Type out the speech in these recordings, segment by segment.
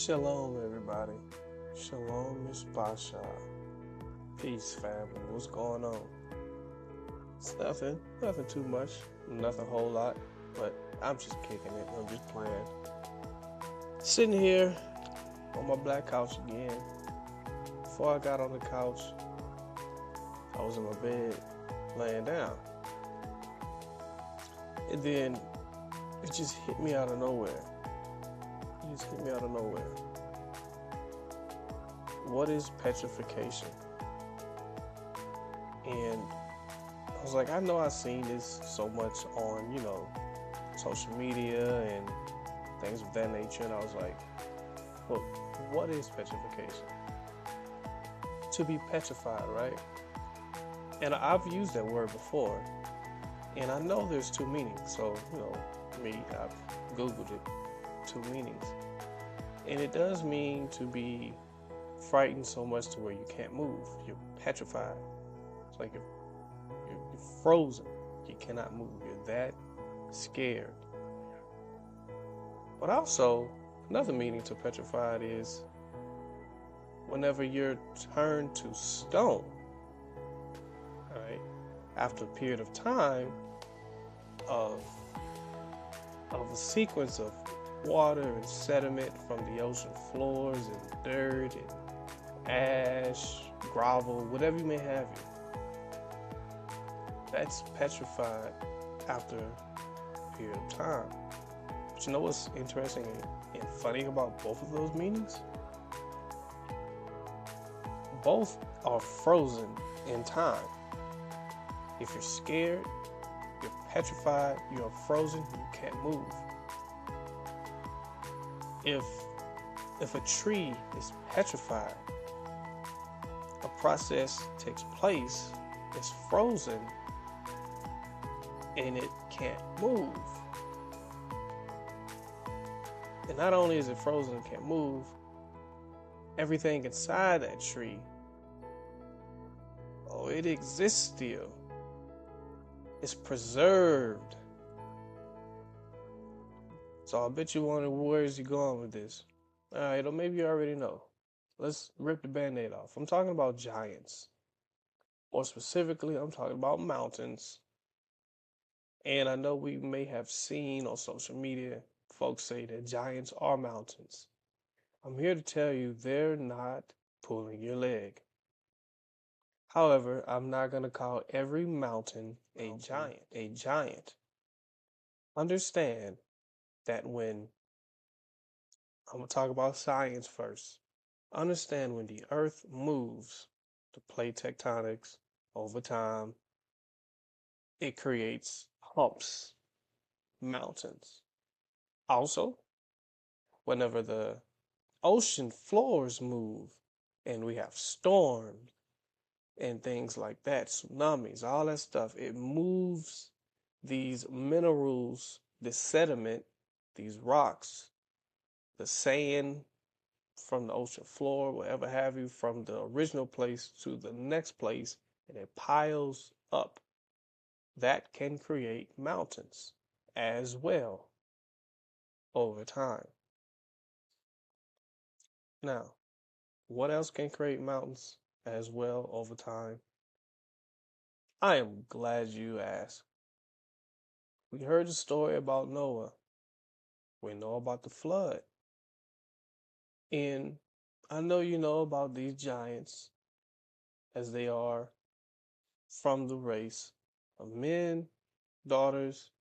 Shalom, everybody. Shalom, Miss Basha. Peace, family. What's going on? It's nothing too much, nothing a whole lot, but I'm just kicking it. I'm just playing. Sitting here on my black couch again. Before I got on the couch, I was in my bed, laying down. And then it just hit me out of nowhere. It just hit me out of nowhere. What is petrification? And I was like, I know I've seen this so much on, social media and things of that nature. And I was like, well, what is petrification? To be petrified, right? And I've used that word before. And I know there's two meanings. So, I've Googled it, two meanings. And it does mean to be frightened so much to where you can't move. You're petrified. It's like you're frozen. You cannot move. You're that scared. But also, another meaning to petrified is whenever you're turned to stone, all right, after a period of time of a sequence of water and sediment from the ocean floors and dirt and ash, gravel, whatever you may have here. That's petrified after a period of time. But you know what's interesting and funny about both of those meanings? Both are frozen in time. If you're scared, you're petrified, you're frozen, you can't move. If a tree is petrified, a process takes place, it's frozen, and it can't move. And not only is it frozen and can't move, everything inside that tree, it exists still. It's preserved. So I bet you wonder where is he going with this. All right, or maybe you already know. Let's rip the band-aid off. I'm talking about giants. Or specifically, I'm talking about mountains. And I know we may have seen on social media folks say that giants are mountains. I'm here to tell you they're not pulling your leg. However, I'm not going to call every mountain a giant. Understand that when I'm going to talk about science first. Understand when the earth moves, the plate tectonics over time, it creates humps, mountains. Also, whenever the ocean floors move and we have storms and things like that, tsunamis, all that stuff, it moves these minerals, the sediment, these rocks, the sand from the ocean floor, whatever have you, from the original place to the next place, and it piles up. That can create mountains as well over time. Now, what else can create mountains as well over time? I am glad you asked. We heard the story about Noah. We know about the flood. And I know you know about these giants as they are from the race of men, daughters,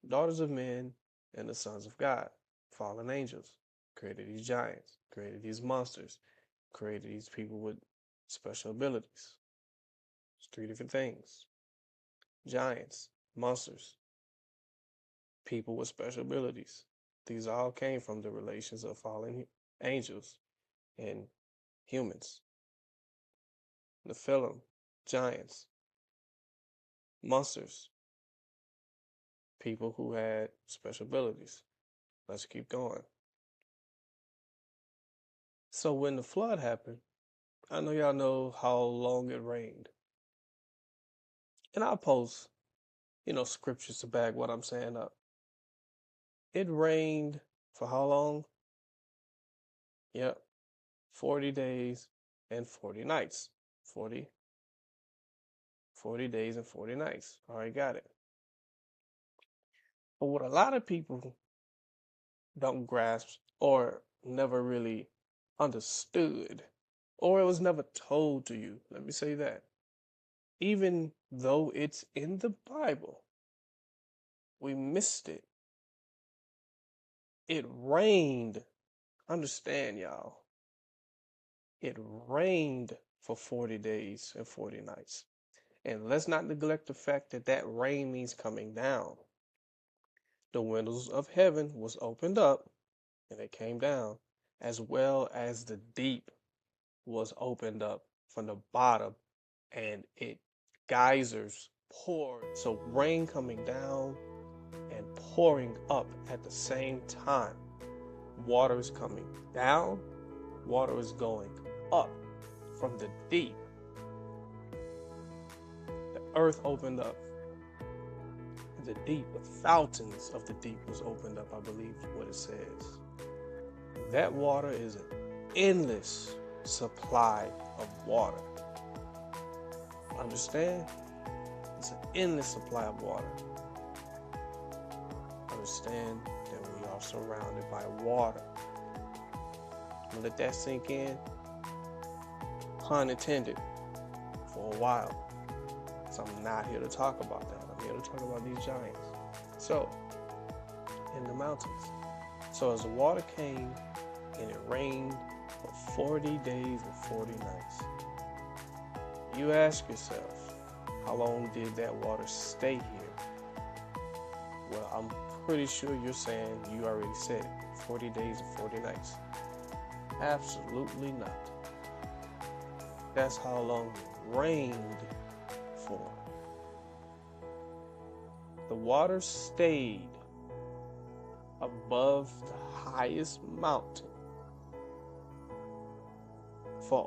daughters of men, and the sons of God, fallen angels, created these giants, created these monsters, created these people with special abilities. It's three different things: giants, monsters, people with special abilities. These all came from the relations of fallen angels and humans. Nephilim, giants, monsters, people who had special abilities. Let's keep going. So when the flood happened, I know y'all know how long it rained. And I'll post, scriptures to back what I'm saying up. It rained for how long? Yep. 40 days and 40 nights. 40 days and 40 nights. All right, got it. But what a lot of people don't grasp or never really understood, or it was never told to you, let me say that. Even though it's in the Bible, we missed it. It rained. Understand, y'all. It rained for 40 days and 40 nights. And let's not neglect the fact that that rain means coming down. The windows of heaven was opened up and they came down, as well as the deep was opened up from the bottom and it geysers poured. So rain coming down and pouring up at the same time. Water is coming down, water is going up from the deep. The earth opened up. The deep, the fountains of the deep was opened up, I believe what it says. That water is an endless supply of water. Understand? It's an endless supply of water. Understand that we are surrounded by water. Let that sink in, pun intended, for a while. So I'm not here to talk about that. I'm here to talk about these giants. So, in the mountains. So as the water came and it rained for 40 days and 40 nights, you ask yourself, how long did that water stay here? Well, I'm pretty sure you're saying, you already said it, 40 days and 40 nights. Absolutely not. That's how long it rained for. The water stayed above the highest mountain for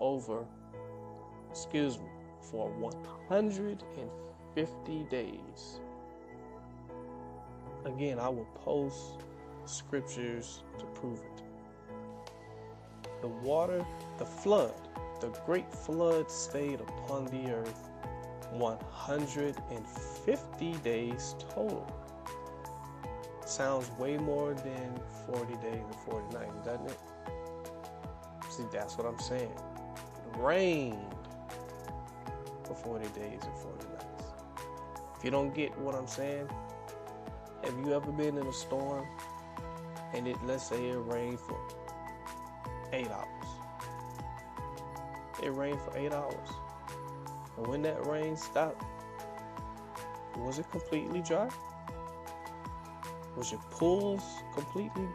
for 150 days. Again, I will post scriptures to prove it. The water, the flood, the great flood stayed upon the earth 150 days total. Sounds way more than 40 days and 40 nights, doesn't it? See, that's what I'm saying. It rained for 40 days and 40 nights. If you don't get what I'm saying, have you ever been in a storm and let's say it rained for 8 hours? It rained for 8 hours. And when that rain stopped, was it completely dry? Was your pools completely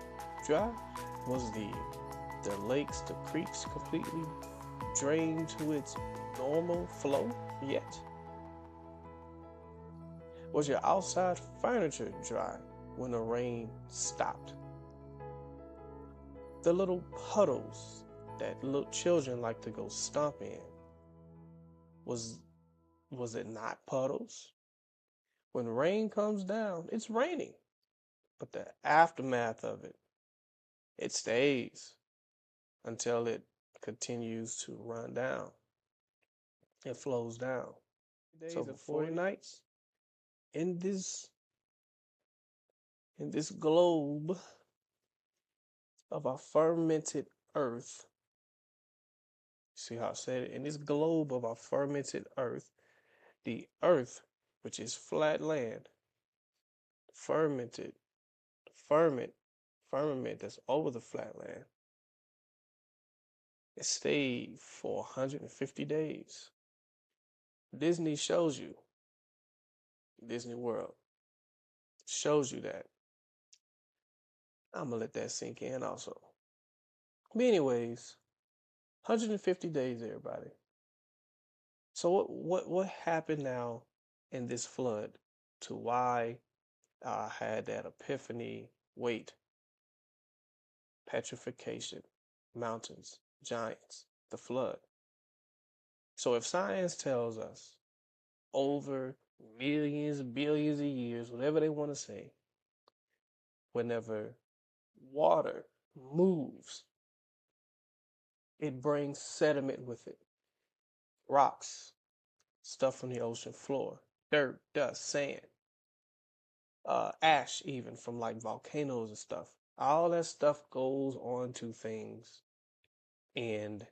dry? Was the lakes, the creeks completely drained to its normal flow yet? Was your outside furniture dry when the rain stopped? The little puddles that little children like to go stomp in, was it not puddles? When rain comes down, it's raining, but the aftermath of it, it stays until it continues to run down. It flows down. So for 40 nights, in this globe of our fermented earth, see how I said it? In this globe of our fermented earth, the earth, which is flat land, fermented, firmament that's over the flat land, it stayed for 150 days. Disney shows you, Disney World shows you that. I'm gonna let that sink in also. But anyways, 150 days, everybody. So what happened now in this flood to why I had that epiphany? Wait, petrification, mountains, giants, the flood. So if science tells us over millions, billions of years, whatever they want to say, whenever water moves, It brings sediment with it, rocks, stuff from the ocean floor, dirt, dust, sand, ash, even from like volcanoes and stuff. All that stuff goes on to things and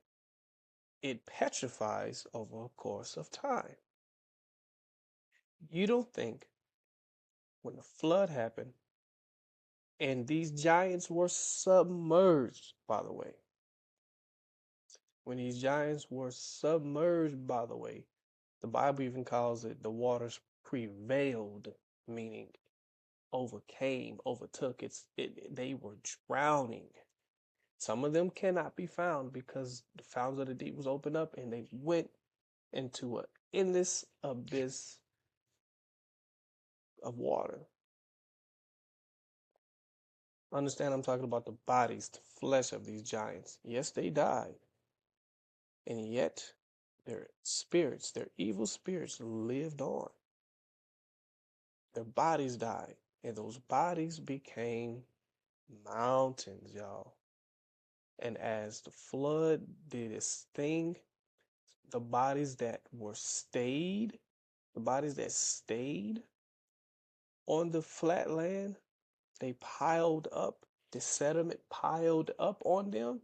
it petrifies over a course of time. You don't think when the flood happened and these giants were submerged, by the way, when these giants were submerged, by the way, the Bible even calls it the waters prevailed, meaning overcame, overtook. They were drowning. Some of them cannot be found because the fountains of the deep was opened up and they went into an endless abyss of water. Understand, I'm talking about the bodies, the flesh of these giants. Yes, they died, and yet their spirits, their evil spirits, lived on. Their bodies died, and those bodies became mountains, y'all. And as the flood did its thing, the bodies that the bodies that stayed on the flat land, they piled up, the sediment piled up on them.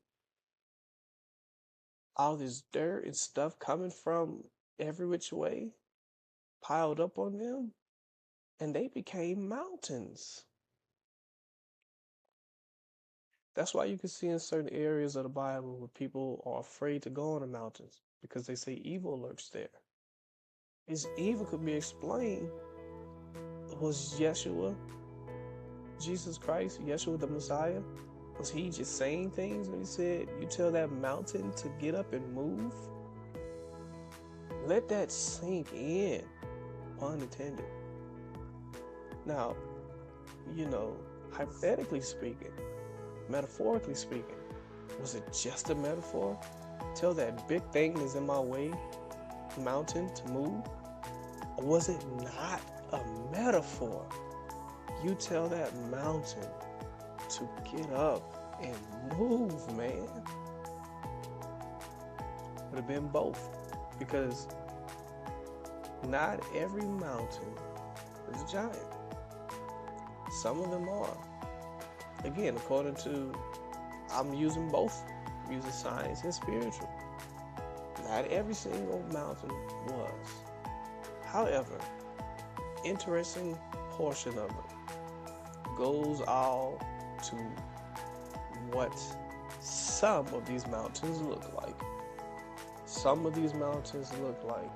All this dirt and stuff coming from every which way piled up on them, and they became mountains. That's why you can see in certain areas of the Bible where people are afraid to go on the mountains because they say evil lurks there. This evil could be explained. Was Yeshua, Jesus Christ, Yeshua the Messiah, was he just saying things when he said, you tell that mountain to get up and move? Let that sink in, pun intended. Now, hypothetically speaking, metaphorically speaking, was it just a metaphor? Tell that big thing that's in my way, mountain, to move? Or was it not a metaphor? You tell that mountain to get up and move, man. Would have been both, because not every mountain is a giant. Some of them are. Again, according to, I'm using both, I'm using science and spiritual. Not every single mountain was. However, interesting portion of it goes all to what some of these mountains look like. Some of these mountains look like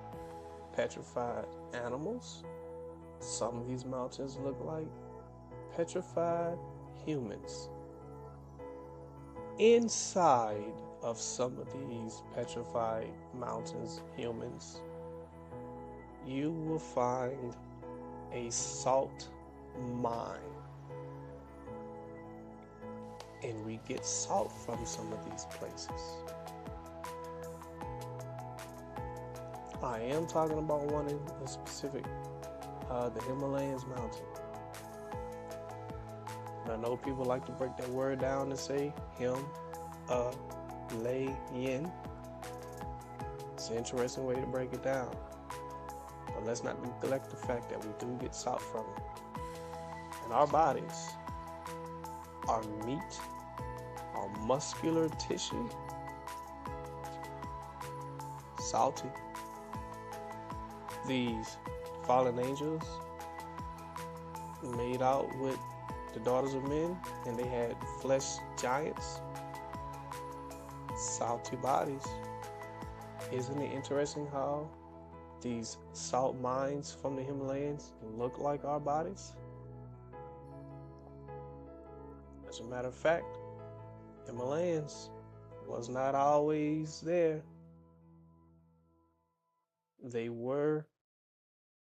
petrified animals. Some of these mountains look like petrified humans. Inside of some of these petrified mountains, humans, you will find a salt mine. And we get salt from some of these places. I am talking about one in specific, the Himalayas mountain. And I know people like to break that word down and say Him-lay-yin. It's an interesting way to break it down. But let's not neglect the fact that we do get salt from it. And our bodies, our meat, our muscular tissue, salty. These fallen angels made out with the daughters of men, and they had flesh giants, salty bodies. Isn't it interesting how these salt mines from the Himalayas look like our bodies? As a matter of fact, Himalayans was not always there. They were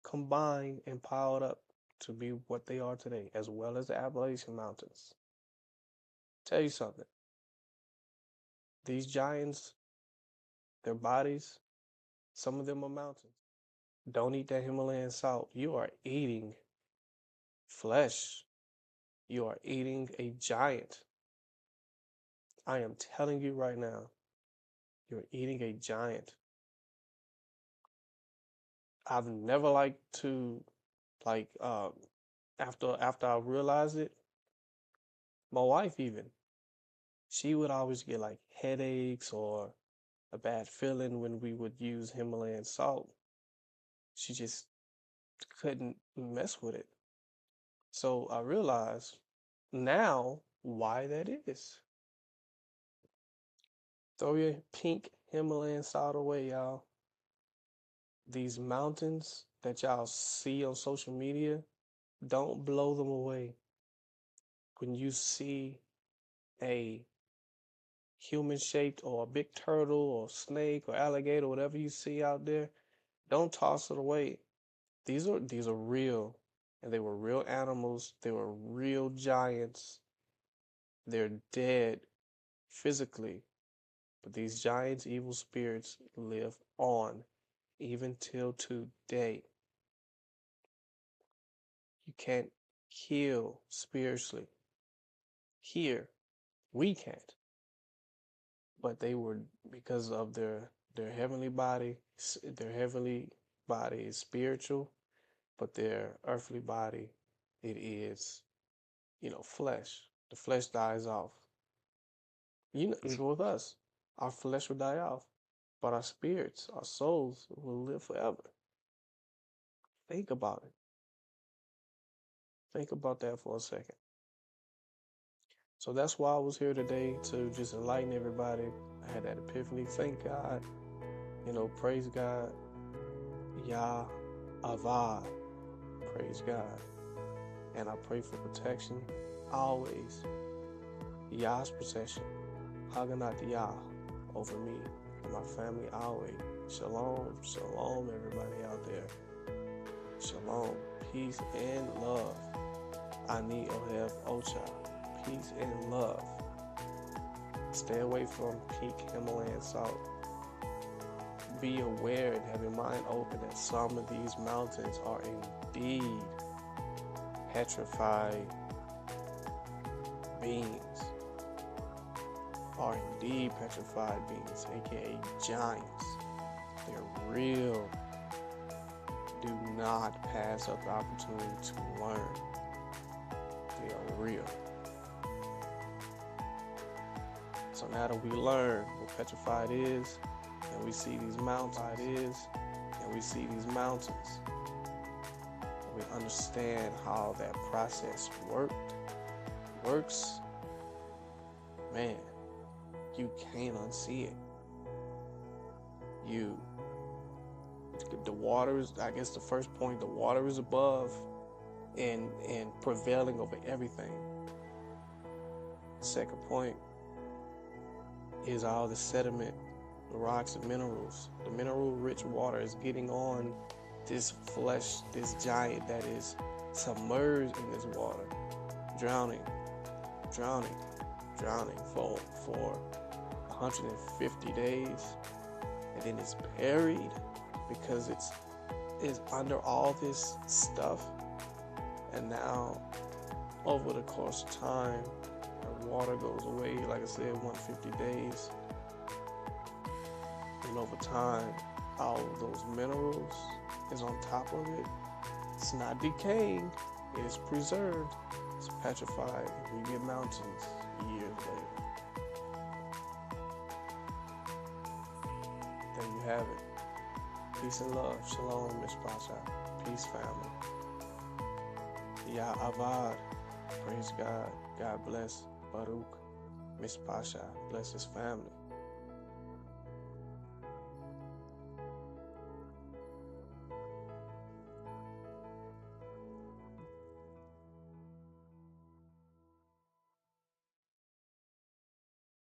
combined and piled up to be what they are today, as well as the Appalachian Mountains. Tell you something. These giants, their bodies, some of them are mountains. Don't eat that Himalayan salt. You are eating flesh. You are eating a giant. I am telling you right now, You're eating a giant. I've never liked to like after I realized it, my wife even, she would always get like headaches or a bad feeling when we would use Himalayan salt. She just couldn't mess with it. So I realized now why that is. Throw your pink Himalayan salt away, y'all. These mountains that y'all see on social media, don't blow them away. When you see a human shaped or a big turtle or snake or alligator, whatever you see out there, don't toss it away. These are real, and they were real animals. They were real giants. They're dead physically, but these giants, evil spirits, live on even till today. You can't heal spiritually. Here, we can't. But they were, because of their heavenly body, their heavenly body is spiritual, but their earthly body, it is, flesh. The flesh dies off. Even with us, our flesh will die off, but our spirits, our souls will live forever. Think about it. Think about that for a second. So that's why I was here today, to just enlighten everybody. I had that epiphany. Thank God. Praise God. Yah Avad. Praise God. And I pray for protection always. Yah's protection. Haganat Yah over me and my family always. Shalom. Shalom, everybody out there. Shalom. Peace and love. Ani Ohev Ocha. Peace and love. Stay away from pink Himalayan salt. Be aware and have your mind open that some of these mountains are indeed petrified beings. Are indeed petrified beings, aka giants. They're real. Do not pass up the opportunity to learn. They are real. So now that we learn what petrified is, and we see these mountains, we understand how that process works, man, you can't unsee it. The water is, I guess the first point, the water is above and prevailing over everything. Second point is all the sediment, the rocks and minerals. The mineral-rich water is getting on this flesh, this giant that is submerged in this water, drowning for 150 days, and then it's buried because it's under all this stuff. And now, over the course of time, the water goes away, like I said, 150 days. And over time, all of those minerals is on top of it. It's not decaying, it is preserved. It's petrified. We get mountains years later. There you have it. Peace and love. Shalom, Miss Pasha. Peace, family. Yah Avad. Praise God. God bless Baruch. Miss Pasha. Bless his family.